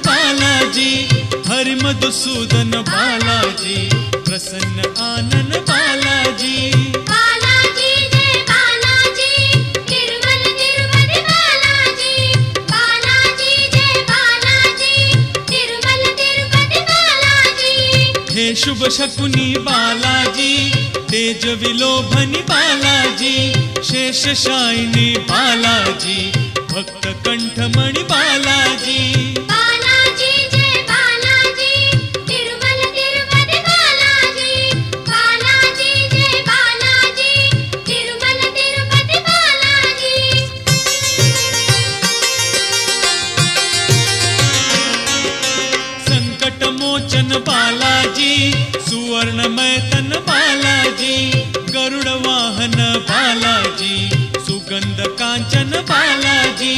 बालाजी, हरि मधुसूदन बालाजी, प्रसन्न आनन बालाजी। बालाजी जय बालाजी, तिरुमल तिरुपति बालाजी। बालाजी जय बालाजी, तिरुमल तिरुपति बालाजी। हे शुभ शकुनी बालाजी, तेज विलोभनी बालाजी, शेष शायिनी बालाजी, भक्त कंठमणि बालाजी। बालाजी जय बालाजी, तिरुमल तिरुपति बालाजी। बालाजी जय बालाजी, तिरुमल तिरुपति बालाजी। संकट मोचन बालाजी, सुवर्णमय तन बालाजी, गरुड़ वाहन बालाजी, सुगंध कांचन बालाजी।